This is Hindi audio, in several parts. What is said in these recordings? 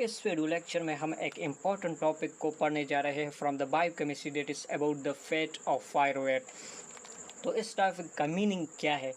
इस वीडियो लेक्चर में हम एक इम्पॉर्टेंट टॉपिक को पढ़ने जा रहे हैं from the biochemistry that is about the fate of pyruvate. तो इस टॉपिक का मीनिंग क्या है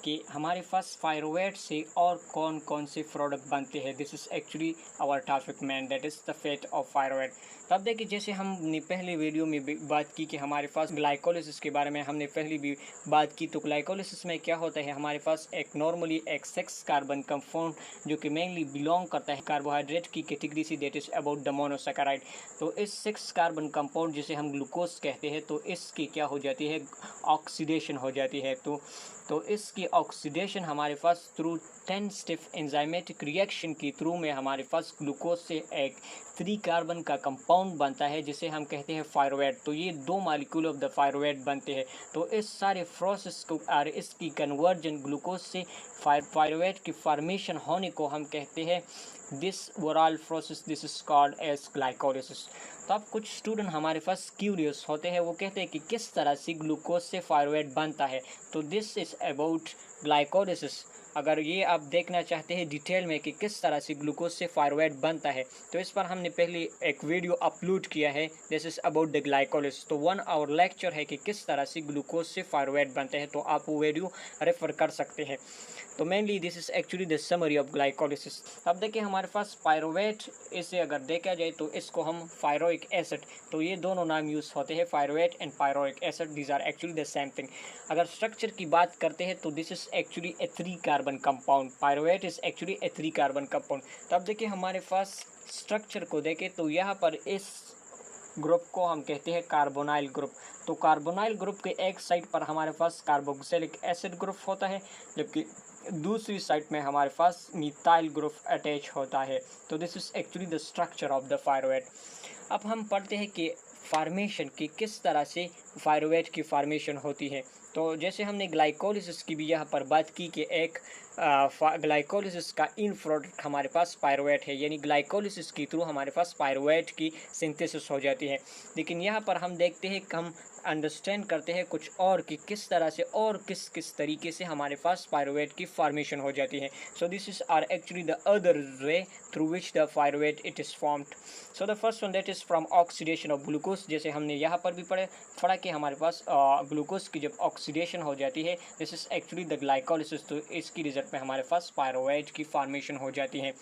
कि हमारे पास फायरोवेट से और कौन कौन से प्रोडक्ट बनते हैं। This is actually our topic main that is the fate of pyruvate. तो अब देखिए, जैसे हमने पहले वीडियो में भी बात की कि हमारे पास ग्लाइकोलिसिस के बारे में हमने पहले भी बात की। तो ग्लाइकोलिसिस में क्या होता है, हमारे पास एक नॉर्मली एक 6 कार्बन कंपाउंड जो कि मेनली बिलोंग करता है कार्बोहाइड्रेट की कैटेगरी से, that is about the monosaccharide. तो इस 6 कार्बन कंपाउंड जिसे हम ग्लूकोज कहते हैं, तो इसकी क्या हो जाती है, ऑक्सीडेशन हो जाती है। तो इसकी ऑक्सीडेशन हमारे pass through 10 step enzymatic reaction के थ्रू में हमारे पास ग्लूकोज से एक 3 कार्बन का कंपाउंड बनता है जिसे हम कहते हैं फायरोवेट। तो ये 2 मॉलिक्यूल ऑफ द फायरोवेट बनते हैं। तो इस सारे प्रोसेस को और इसकी कन्वर्जन ग्लूकोज से फायरोवेट की फॉर्मेशन होने को हम कहते हैं this overall process this is called as glycolysis. तो अब कुछ स्टूडेंट हमारे पास क्यूरियस होते हैं, वो कहते हैं कि किस तरह से ग्लूकोज से फायरोवेट बनता है। तो दिस इज अबाउट ग्लाइकोलिसिस। अगर ये आप देखना चाहते हैं डिटेल में कि किस तरह से ग्लूकोज से फायरोवेट बनता है, तो इस पर हमने पहले एक वीडियो अपलोड किया है, this is about the glycolysis. तो 1 आवर लेक्चर है कि किस तरह से ग्लूकोज से फायरोवेट बनते हैं, तो आप वो वीडियो रेफर कर सकते हैं। तो mainly this is actually the summary of glycolysis. अब देखिए, हमारे पास फायरोवेट, इसे अगर देखा जाए तो इसको हम फायरोइक एसिड, तो ये दोनों नाम यूज़ होते हैं, pyruvate and pyruvic acid, these are actually the same thing. अगर स्ट्रक्चर की बात करते हैं तो this is actually a 3 carbon compound, pyruvate is actually a 3 carbon compound. तो अब देखिए, हमारे पास स्ट्रक्चर को देखें तो यहाँ पर इस ग्रुप को हम कहते हैं कार्बोनाइल ग्रुप। तो कार्बोनाइल ग्रुप के एक साइड पर हमारे पास कार्बोक्सिलिक एसिड ग्रुप होता है, जबकि दूसरी साइड में हमारे पास मिथाइल ग्रुप अटैच होता है। तो this is actually the structure of the pyruvate. अब हम पढ़ते हैं कि फार्मेशन की किस तरह से फायरोवेट की फार्मेशन होती है। तो जैसे हमने ग्लाइकोलिसिस की भी यहाँ पर बात की कि एक ग्लाइकोलिसिस का इन प्रोडक्ट हमारे पास पायरोवेट है, यानी ग्लाइकोलिसिस के थ्रू हमारे पास पायरोवेट की सिंथेसिस हो जाती है। लेकिन यहाँ पर हम देखते हैं कि हम अंडरस्टैंड करते हैं कुछ और कि किस तरह से और किस किस तरीके से हमारे पास पायरोवेट की फॉर्मेशन हो जाती है। So this is our actually the other way through which the pyruvate it is formed. So the first one that is from oxidation of glucose. जैसे हमने यहाँ पर भी पढ़ा कि हमारे पास ग्लूकोज की जब ऑक्सीडेशन हो जाती है, this is actually the glycolysis. तो इसकी रिजल्ट में हमारे पास पायरोवेट की फॉर्मेशन हो जाती है।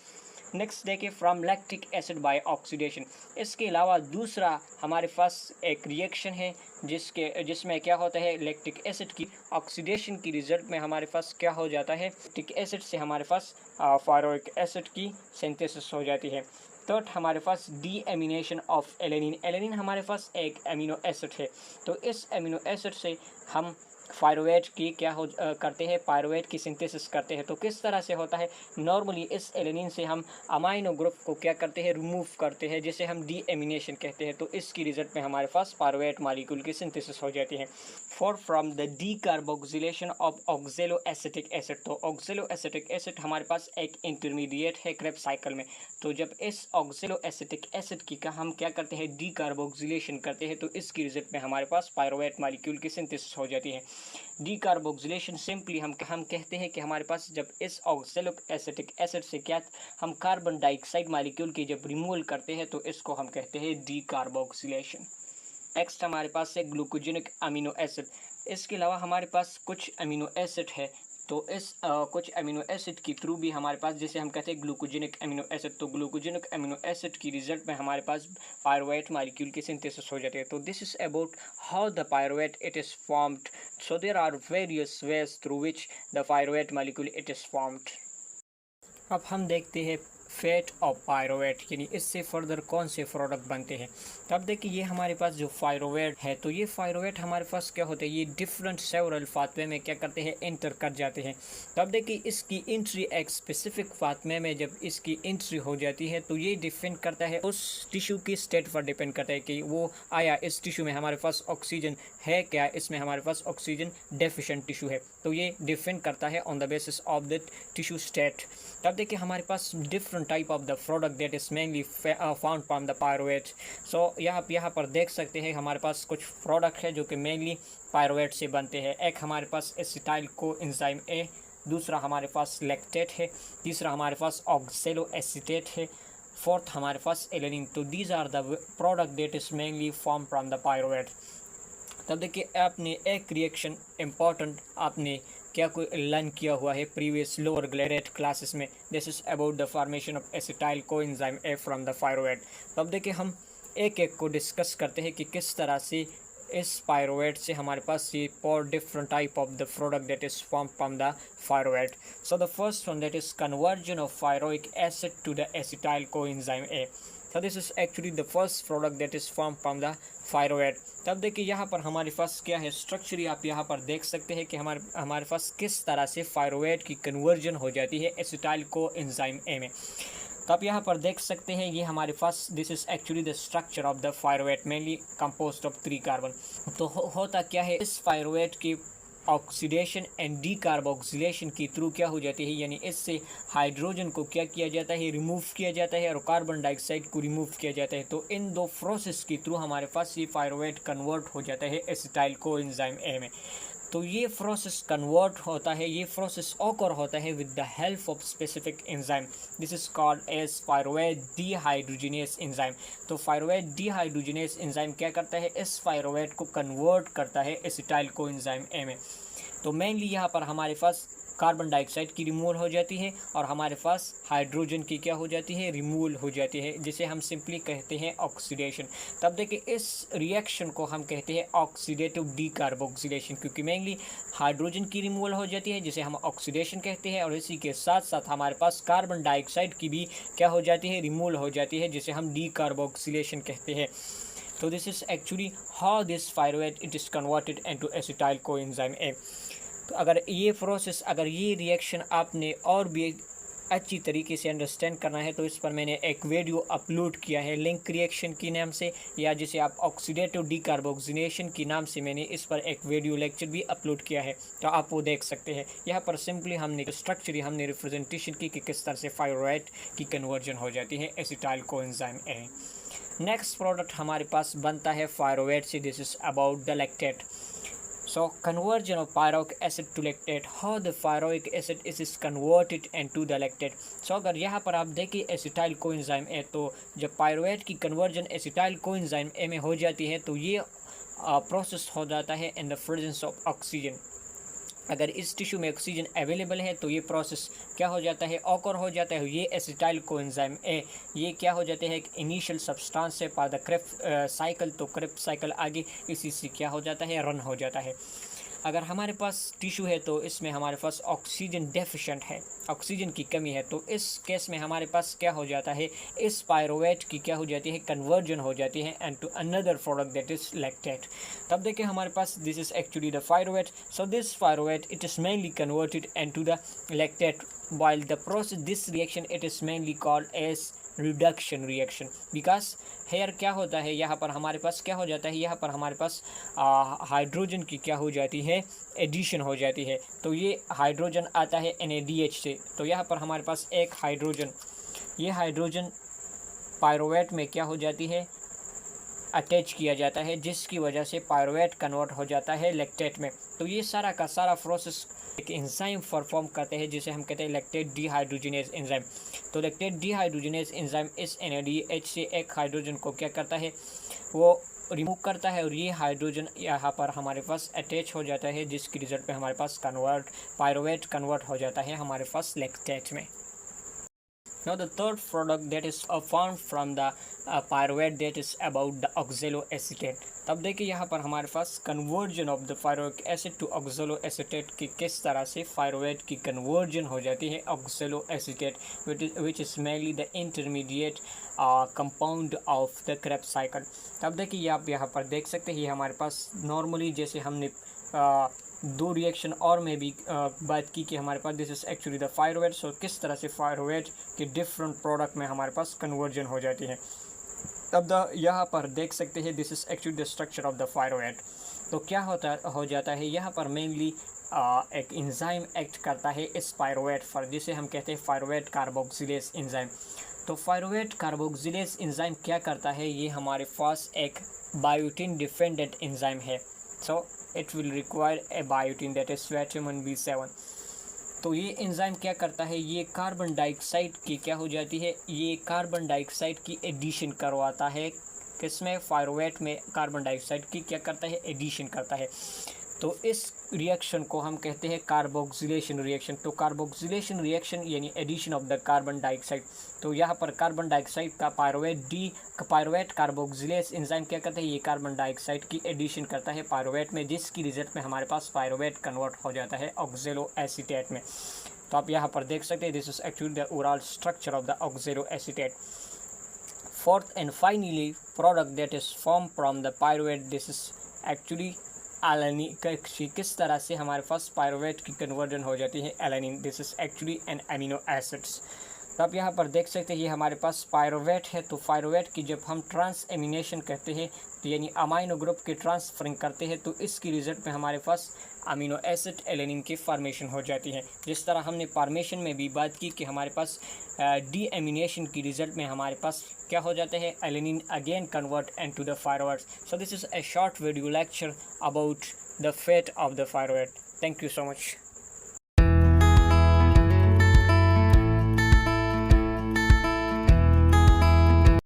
नेक्स्ट देखिए, from lactic acid by oxidation. इसके अलावा दूसरा हमारे पास एक रिएक्शन है जिसमें क्या होता है, लैक्टिक एसिड की ऑक्सीडेशन की रिजल्ट में हमारे पास क्या हो जाता है, लैक्टिक एसिड से हमारे पास फायरोइक एसिड की सिंथेसिस हो जाती है। थर्ड हमारे पास deamination of alanine. Alanine हमारे पास एक एमिनो एसिड है। तो इस एमिनो एसिड से हम फायरोवेट की क्या करते हैं, पायरोवेट की सिंथेसिस करते हैं। तो किस तरह से होता है, नॉर्मली इस एलेनिन से हम अमाइनो ग्रुप को क्या करते हैं, रिमूव करते हैं, जिसे हम डी एमिनेशन कहते हैं। तो इसकी रिजल्ट में हमारे पास पायरोवेट मॉलिक्यूल की सिंथेसिस हो जाती है। For from the D carboxylation of ऑक्जेलो acetic acid. तो ऑक्जेलो एसिटिक एसिड हमारे पास एक इंटरमीडिएट है क्रेब्स साइकिल में। तो जब इस ऑक्जेलो एसिटिक एसिड की का हम क्या करते हैं, डी कार्बोक्सिलेशन करते हैं, तो इसकी रिजल्ट में हमारे पास पायरोवेट मॉलिक्यूल की सिंथेसिस हो जाती है। डी कार्बोक्सिलेशन सिंपली हम कहते हैं कि हमारे पास जब इस ऑक्जेलिक एसिटिक एसिड से क्या हम कार्बन डाइऑक्साइड मॉलिक्यूल की जब रिमूवल करते हैं, तो इसको हम कहते हैं डी कार्बोक्सिलेशन। नेक्स्ट हमारे पास है ग्लूकोजेनिक अमीनो एसिड। इसके अलावा हमारे पास कुछ अमीनो एसिड है। तो इस कुछ अमीनो एसिड के थ्रू भी हमारे पास, जैसे हम कहते हैं ग्लूकोजेनिक अमीनो एसिड, तो ग्लूकोजेनिक अमीनो एसिड की रिजल्ट में हमारे पास पायरोवेट मॉलिक्यूल की सिंथेसिस हो जाती है। तो this is about how the pyruvate it is formed. So there are various ways through which the pyruvate molecule it is formed. अब हम देखते हैं फेट ऑफ पायरोवेट, यानी इससे फर्दर कौन से प्रोडक्ट बनते हैं। तो अब देखिए, ये हमारे पास जो फायरोवेट है, तो ये फायरोवेट हमारे पास क्या होते हैं, ये डिफरेंट सेवरल पाथवे में क्या करते हैं, एंटर कर जाते हैं। तो अब देखिए, इसकी एंट्री एक स्पेसिफिक पाथवे में जब इसकी एंट्री हो जाती है, तो ये डिपेंड करता है उस टिश्यू की स्टेट पर डिपेंड करता है कि वो आया इस टिश्यू में हमारे पास ऑक्सीजन है क्या, इसमें हमारे पास ऑक्सीजन डेफिशिएंट टिश्यू है। तो ये डिपेंड करता है on the basis of that tissue state. तब देखिए, हमारे पास different type of the product that is mainly found from the pyruvate. So यहाँ पर देख सकते हैं हमारे पास कुछ प्रोडक्ट है जो कि मेनली पायरोवेट से बनते हैं। एक हमारे पास एसिटाइल को एंजाइम ए, दूसरा हमारे पास लैक्टेट है, तीसरा हमारे पास ऑक्सेलो एसीटेट है, फोर्थ हमारे पास एलेनिन। तो these are the product that is mainly form from the pyruvate. तब देखिए आपने एक रिएक्शन इम्पॉर्टेंट आपने क्या कोई लर्न किया हुआ है प्रीवियस लोअर ग्रेड क्लासेस में, this is about the formation of acetyl coenzyme A from the pyruvate. तब देखिए हम एक एक को डिस्कस करते हैं कि किस तरह से इस पायरुवेट से हमारे पास ये 4 different type of the product that is form from the pyruvate. So the first one that is conversion of pyruvic acid to the acetyl coenzyme A. So this is actually the first product that is formed from the pyruvate. तब देखिए यहाँ पर हमारे पास क्या है स्ट्रक्चर, आप यहाँ पर देख सकते हैं कि हमारे पास किस तरह से पायरुवेट की कन्वर्जन हो जाती है एसिटाइल कोएंजाइम ए में। तो आप यहाँ पर देख सकते हैं ये हमारे पास this is actually the structure of the pyruvate mainly composed of 3 carbon. तो होता क्या है इस पायरुवेट की ऑक्सीडेशन एंड डीकार्बोक्सिलेशन के थ्रू क्या हो जाती है, यानी इससे हाइड्रोजन को क्या किया जाता है, रिमूव किया जाता है और कार्बन डाइऑक्साइड को रिमूव किया जाता है। तो इन 2 प्रोसेस के थ्रू हमारे पास ये पायरुवेट कन्वर्ट हो जाता है एसिटाइल कोएंजाइम ए में। तो ये प्रोसेस कन्वर्ट होता है, ये प्रोसेस ऑकर होता है with the help of specific enzyme, this is called as pyruvate dehydrogenase enzyme. तो पायरुवेट डीहाइड्रोजिनेस एंजाइम क्या करता है, इस पायरुवेट को कन्वर्ट करता है एसिटाइल कोएंजाइम ए में। तो मेनली यहाँ पर हमारे पास कार्बन डाइऑक्साइड की रिमूवल हो जाती है और हमारे पास हाइड्रोजन की क्या हो जाती है, रिमूवल हो जाती है, जिसे हम सिंपली कहते हैं ऑक्सीडेशन। तब देखिए इस रिएक्शन को हम कहते हैं ऑक्सीडेटिव डीकार्बोक्सिलेशन, क्योंकि मेनली हाइड्रोजन की रिमूवल हो जाती है जिसे हम ऑक्सीडेशन कहते हैं और इसी के साथ साथ हमारे पास कार्बन डाइऑक्साइड की भी क्या हो जाती है, रिमूवल हो जाती है, जिसे हम डीकार्बोक्सिलेशन कहते हैं। तो this is actually how this pyruvate it is converted into acetyl coenzyme ए। तो अगर ये प्रोसेस, अगर ये रिएक्शन आपने और भी अच्छी तरीके से अंडरस्टैंड करना है तो इस पर मैंने एक वीडियो अपलोड किया है लिंक रिएक्शन के नाम से, या जिसे आप ऑक्सीडेटिव डीकार्बोक्सिलेशन के नाम से मैंने इस पर एक वीडियो लेक्चर भी अपलोड किया है, तो आप वो देख सकते हैं। यहाँ पर सिंपली हमने स्ट्रक्चर हमने रिप्रेजेंटेशन की कि किस तरह से पायरुवेट की कन्वर्जन हो जाती है एसिटाइल कोएंजाइम ए। नेक्स्ट प्रोडक्ट हमारे पास बनता है पायरुवेट से, this is about the lactate. So conversion of pyruvic acid to lactate, how the pyruvic acid is converted into the lactate। So अगर यहाँ पर आप देखिए एसिटाइल कोएंजाइम ए, तो जब पायरुवेट की कन्वर्जन एसिटाइल कोएंजाइम ए में हो जाती है तो ये प्रोसेस हो जाता है in the presence of oxygen. अगर इस टिश्यू में ऑक्सीजन अवेलेबल है तो ये प्रोसेस क्या हो जाता है, ऑकर हो जाता है। ये एसिटाइल कोएंजाइम ए ये क्या हो जाते हैं, एक इनिशियल सब्सटेंस है पार द क्रेब्स साइकिल, तो क्रेब्स साइकिल आगे इसी से क्या हो जाता है, रन हो जाता है। अगर हमारे पास टिश्यू है तो इसमें हमारे पास ऑक्सीजन डेफिशिएंट है, ऑक्सीजन की कमी है, तो इस केस में हमारे पास क्या हो जाता है, इस पायरुवेट की क्या हो जाती है, कन्वर्जन हो जाती है and to another product that is lactate. तब देखिए हमारे पास this is actually the pyruvate. So this pyruvate it is mainly converted into the lactate while the process this reaction it is mainly called as reduction reaction, because here क्या होता है, यहाँ पर हमारे पास क्या हो जाता है, यहाँ पर हमारे पास हाइड्रोजन की क्या हो जाती है, एडिशन हो जाती है। तो ये हाइड्रोजन आता है NaDH से, तो यहाँ पर हमारे पास एक हाइड्रोजन, ये हाइड्रोजन पायरुवेट में क्या हो जाती है, अटैच किया जाता है, जिसकी वजह से पायरुवेट कन्वर्ट हो जाता है लैक्टेट में। तो ये सारा का सारा प्रोसेस एक एंजाइम परफॉर्म करते हैं जिसे हम कहते हैं लैक्टेट डीहाइड्रोजिनेज एंजाइम। तो लैक्टेट डीहाइड्रोजिनेज एंजाइम इस NaDH से एक हाइड्रोजन को क्या करता है, वो रिमूव करता है और ये हाइड्रोजन यहाँ पर हमारे पास अटैच हो जाता है, जिसके रिजल्ट पे हमारे पास पायरुवेट कन्वर्ट हो जाता है हमारे पास लैक्टेट में। Now the third product that is formed from the pyruvate that is about the oxaloacetate। तब देखिए यहाँ पर हमारे पास conversion of the pyruvic acid to oxaloacetate की किस तरह से पायरुवेट की कन्वर्जन हो जाती है oxaloacetate which is mainly the intermediate compound of the Krebs cycle. तब देखिए आप यहाँ पर देख सकते हैं हमारे पास नॉर्मली जैसे हमने दो रिएक्शन और में भी बात की कि हमारे पास this is actually the pyruvate. So किस तरह से पायरुवेट के डिफरेंट प्रोडक्ट में हमारे पास कन्वर्जन हो जाती है। तब यहाँ पर देख सकते हैं this is actually the structure of the pyruvate. तो क्या हो जाता है यहाँ पर मेनली एक एंजाइम एक्ट करता है इस पायरुवेट पर, जिसे हम कहते हैं पायरुवेट कार्बोक्सिलेज एंजाइम। तो पायरुवेट कार्बोक्सिलेज एंजाइम क्या करता है, ये हमारे पास एक बायोटिन डिपेंडेंट एंजाइम है। सो it will require a biotin that is vitamin B7। तो ये एंजाइम क्या करता है, ये कार्बन डाइऑक्साइड की क्या हो जाती है, ये कार्बन डाइऑक्साइड की एडिशन करवाता है, किसमें, पायरुवेट में कार्बन डाइऑक्साइड की क्या करता है, एडिशन करता है। तो इस रिएक्शन को हम कहते हैं कार्बोक्सिलेशन रिएक्शन। तो कार्बोक्सिलेशन रिएक्शन यानी addition of the carbon dioxide. तो यहाँ पर कार्बन डाइऑक्साइड का पायरुवेट कार्बोक्सिलेस एंजाइम क्या करता है, ये कार्बन डाइऑक्साइड की एडिशन करता है पायरुवेट में, जिसकी रिजल्ट में हमारे पास पायरुवेट कन्वर्ट हो जाता है ऑक्जेलो एसीटेट में। तो आप यहाँ पर देख सकते हैं, this is actually the overall structure of the ऑक्जेलो acetate. Fourth and finally product that is form from the pyruvate, this is actually alanine. किस तरह से हमारे पास पायरुवेट की कन्वर्जन हो जाती है alanine, this is actually an amino acids. तो आप यहाँ पर देख सकते हैं ये हमारे पास पायरुवेट है। तो पायरुवेट की जब हम ट्रांस एमिनेशन करते हैं तो यानी अमाइनो ग्रुप के ट्रांसफरिंग करते हैं, तो इसकी रिजल्ट में हमारे पास अमीनो एसिड एलेनिन की फॉर्मेशन हो जाती है। जिस तरह हमने फॉर्मेशन में भी बात की कि हमारे पास डी एमिनेशन की रिजल्ट में हमारे पास क्या हो जाता है, alanine again convert into the pyruvate. So this is a short video lecture about the fate of the pyruvate. Thank you so much.